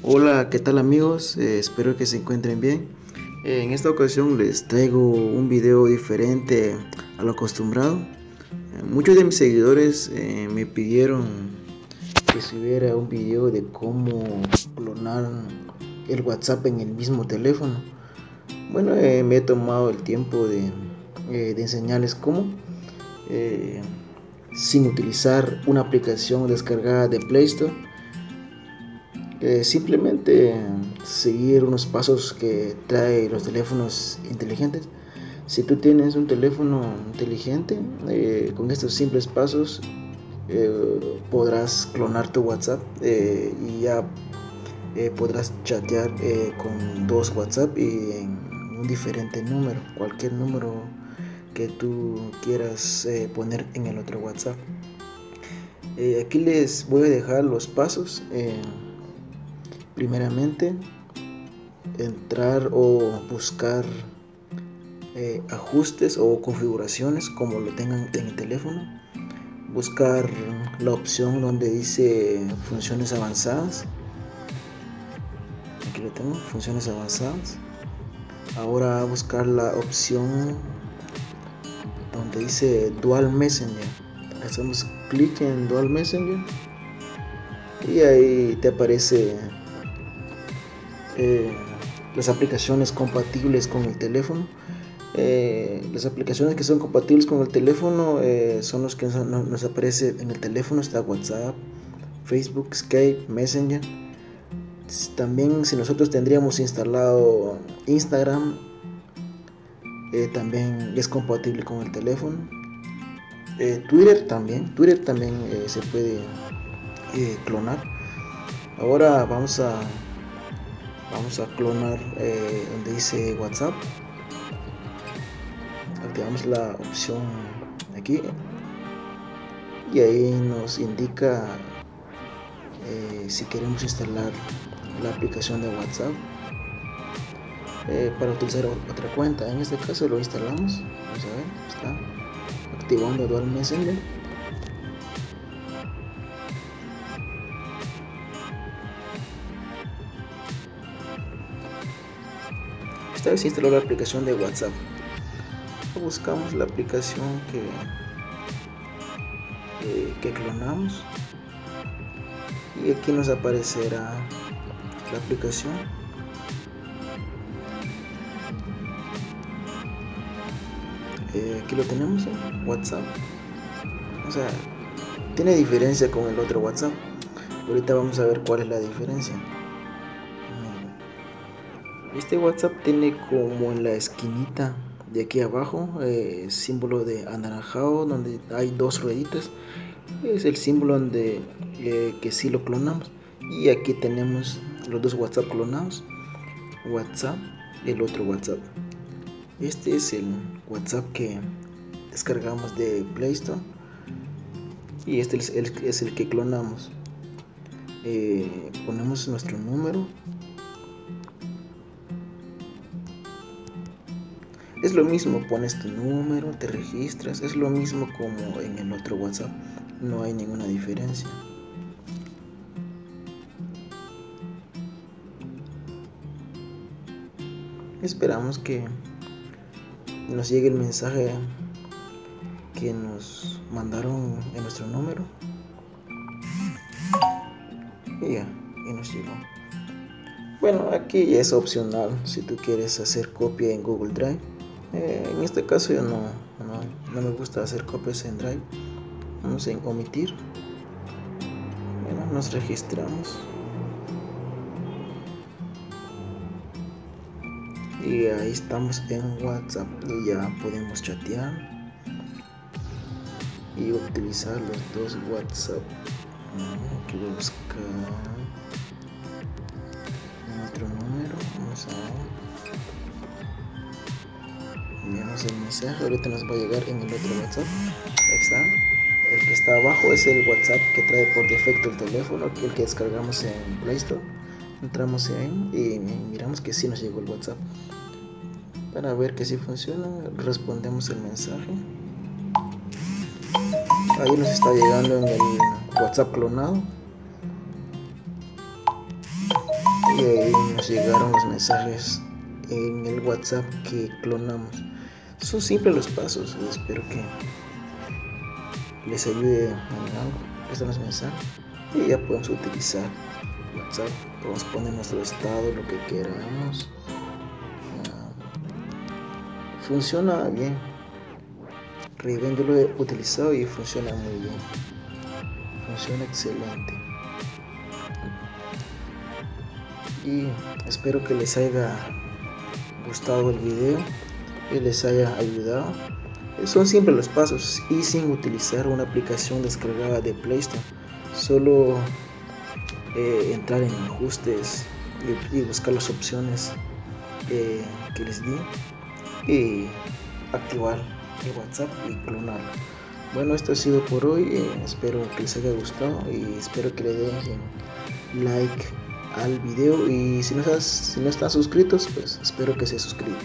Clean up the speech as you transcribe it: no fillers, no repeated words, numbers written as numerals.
Hola, ¿qué tal amigos? Espero que se encuentren bien. En esta ocasión les traigo un video diferente a lo acostumbrado. Muchos de mis seguidores me pidieron que subiera un video de cómo clonar el WhatsApp en el mismo teléfono. Bueno, me he tomado el tiempo de enseñarles cómo, eh, sin utilizar una aplicación descargada de Play Store. Simplemente seguir unos pasos que trae los teléfonos inteligentes. Si tú tienes un teléfono inteligente, con estos simples pasos podrás clonar tu WhatsApp y ya podrás chatear con dos WhatsApp y en un diferente número, cualquier número que tú quieras poner en el otro WhatsApp. Aquí les voy a dejar los pasos. Primeramente, entrar o buscar ajustes o configuraciones como lo tengan en el teléfono. Buscar la opción donde dice funciones avanzadas. Aquí lo tengo, funciones avanzadas. Ahora buscar la opción donde dice Dual Messenger. Hacemos clic en Dual Messenger y ahí te aparece las aplicaciones compatibles con el teléfono. Las aplicaciones que son compatibles con el teléfono son los que nos aparece en el teléfono. Está WhatsApp, Facebook, Skype, Messenger. También si nosotros tendríamos instalado Instagram, también es compatible con el teléfono. Twitter también se puede clonar. Ahora vamos a clonar donde dice WhatsApp. Activamos la opción aquí y ahí nos indica si queremos instalar la aplicación de WhatsApp para utilizar otra cuenta. En este caso lo instalamos. Vamos a ver, está activando Dual Messenger. Esta vez instaló la aplicación de WhatsApp. Buscamos la aplicación que clonamos y aquí nos aparecerá la aplicación. Aquí lo tenemos, WhatsApp. O sea, tiene diferencia con el otro WhatsApp. Ahorita vamos a ver cuál es la diferencia. Este WhatsApp tiene como en la esquinita de aquí abajo símbolo de anaranjado donde hay dos rueditas. Es el símbolo donde que sí lo clonamos. Y aquí tenemos los dos WhatsApp clonados. WhatsApp, el otro WhatsApp. Este es el WhatsApp que descargamos de Play Store y este es el que clonamos. Ponemos nuestro número. Es lo mismo, pones tu número, te registras, es lo mismo como en el otro WhatsApp, no hay ninguna diferencia. Esperamos que nos llegue el mensaje que nos mandaron en nuestro número y ya, y nos llegó. Bueno, aquí es opcional si tú quieres hacer copia en Google Drive. En este caso yo no me gusta hacer copias en Drive. Vamos en omitir. Bueno, nos registramos y ahí estamos en WhatsApp y ya podemos chatear y utilizar los dos WhatsApp. Aquí voy a buscar otro número. Vamos a ver. Enviamos el mensaje, ahorita nos va a llegar en el otro WhatsApp. Ahí está. El que está abajo es el WhatsApp que trae por defecto el teléfono, el que descargamos en Play Store. Entramos ahí y miramos que sí nos llegó el WhatsApp. Para ver que sí funciona, respondemos el mensaje. Ahí nos está llegando en el WhatsApp clonado. y ahí nos llegaron los mensajes en el WhatsApp que clonamos. Son simples los pasos y espero que les ayude en algo. Estos son los mensajes y ya podemos utilizar WhatsApp. Podemos poner nuestro estado, lo que queramos. Funciona bien. Riven yo lo he utilizado y funciona muy bien. Funciona excelente. Y espero que les haya gustado el video y les haya ayudado. Son simples los pasos y sin utilizar una aplicación descargada de Play Store. Solo entrar en ajustes y buscar las opciones que les di y activar el WhatsApp y clonarlo. Bueno, esto ha sido por hoy. Espero que les haya gustado y espero que le den like al video, y si no están suscritos, pues espero que se suscriban.